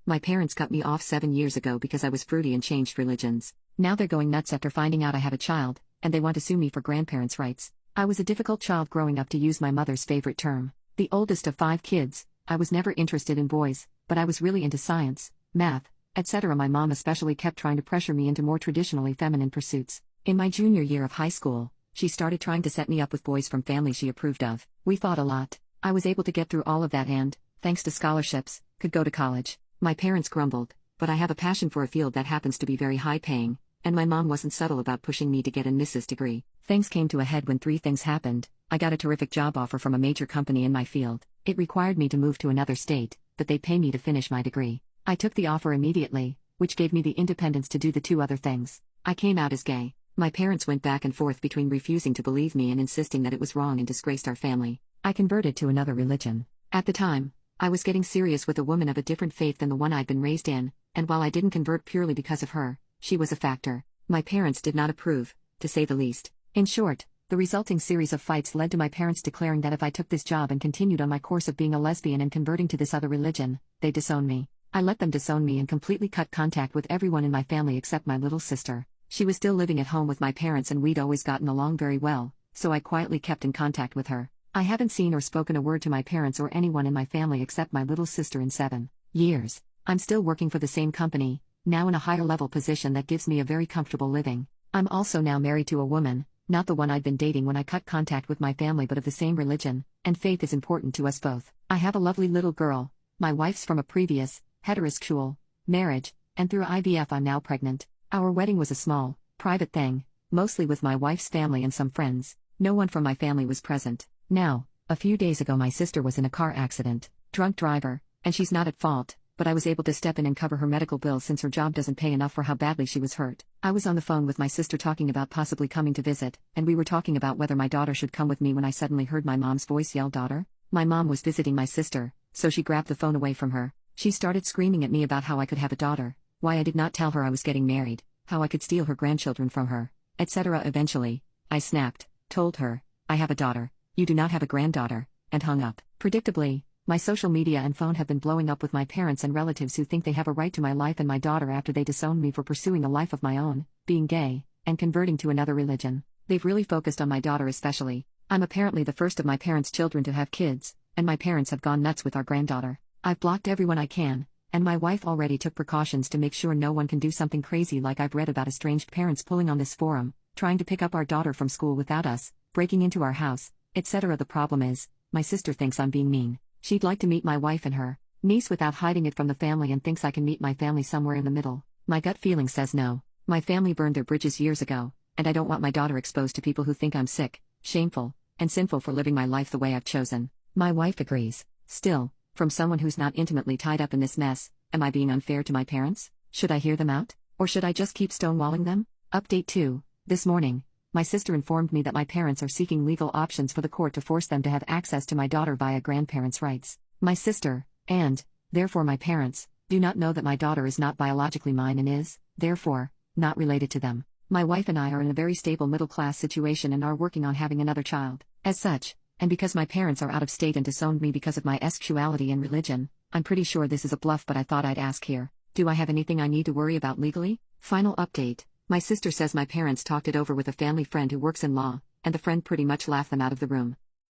My parents cut me off 7 years ago because I was fruity and changed religions. Now they're going nuts after finding out I have a child, and they want to sue me for grandparents' rights. I was a difficult child growing up, to use my mother's favorite term. The oldest of 5 kids, I was never interested in boys, but I was really into science, math, etc. My mom especially kept trying to pressure me into more traditionally feminine pursuits. In my junior year of high school, she started trying to set me up with boys from families she approved of. We fought a lot. I was able to get through all of that and, thanks to scholarships, could go to college. My parents grumbled, but I have a passion for a field that happens to be very high paying, and my mom wasn't subtle about pushing me to get an Mrs. degree. Things came to a head when 3 things happened. I got a terrific job offer from a major company in my field. It required me to move to another state, but they'd pay me to finish my degree. I took the offer immediately, which gave me the independence to do the 2 other things. I came out as gay. My parents went back and forth between refusing to believe me and insisting that it was wrong and disgraced our family. I converted to another religion. At the time, I was getting serious with a woman of a different faith than the one I'd been raised in, and while I didn't convert purely because of her, she was a factor. My parents did not approve, to say the least. In short, the resulting series of fights led to my parents declaring that if I took this job and continued on my course of being a lesbian and converting to this other religion, they'd disown me. I let them disown me and completely cut contact with everyone in my family except my little sister. She was still living at home with my parents and we'd always gotten along very well, so I quietly kept in contact with her. I haven't seen or spoken a word to my parents or anyone in my family except my little sister in 7 years. I'm still working for the same company, now in a higher level position that gives me a very comfortable living. I'm also now married to a woman, not the one I'd been dating when I cut contact with my family but of the same religion, and faith is important to us both. I have a lovely little girl. My wife's from a previous, heterosexual, marriage, and through IVF I'm now pregnant. Our wedding was a small, private thing, mostly with my wife's family and some friends. No one from my family was present. Now, a few days ago my sister was in a car accident, drunk driver, and she's not at fault, but I was able to step in and cover her medical bills since her job doesn't pay enough for how badly she was hurt. I was on the phone with my sister talking about possibly coming to visit, and we were talking about whether my daughter should come with me when I suddenly heard my mom's voice yell, "Daughter?" My mom was visiting my sister, so she grabbed the phone away from her. She started screaming at me about how I could have a daughter, why I did not tell her I was getting married, how I could steal her grandchildren from her, etc. Eventually, I snapped, told her, "I have a daughter, you do not have a granddaughter," and hung up. Predictably, my social media and phone have been blowing up with my parents and relatives who think they have a right to my life and my daughter after they disowned me for pursuing a life of my own, being gay, and converting to another religion. They've really focused on my daughter especially. I'm apparently the first of my parents' children to have kids, and my parents have gone nuts with our granddaughter. I've blocked everyone I can, and my wife already took precautions to make sure no one can do something crazy like I've read about estranged parents pulling on this forum, trying to pick up our daughter from school without us, breaking into our house, etc. The problem is, my sister thinks I'm being mean. She'd like to meet my wife and her niece without hiding it from the family and thinks I can meet my family somewhere in the middle. My gut feeling says no. My family burned their bridges years ago, and I don't want my daughter exposed to people who think I'm sick, shameful, and sinful for living my life the way I've chosen. My wife agrees. Still, from someone who's not intimately tied up in this mess, am I being unfair to my parents? Should I hear them out? Or should I just keep stonewalling them? Update 2. This morning, my sister informed me that my parents are seeking legal options for the court to force them to have access to my daughter via grandparents' rights. My sister, and, therefore my parents, do not know that my daughter is not biologically mine and is, therefore, not related to them. My wife and I are in a very stable middle-class situation and are working on having another child. As such, and because my parents are out of state and disowned me because of my sexuality and religion, I'm pretty sure this is a bluff, but I thought I'd ask here. Do I have anything I need to worry about legally? Final update. My sister says my parents talked it over with a family friend who works in law, and the friend pretty much laughed them out of the room.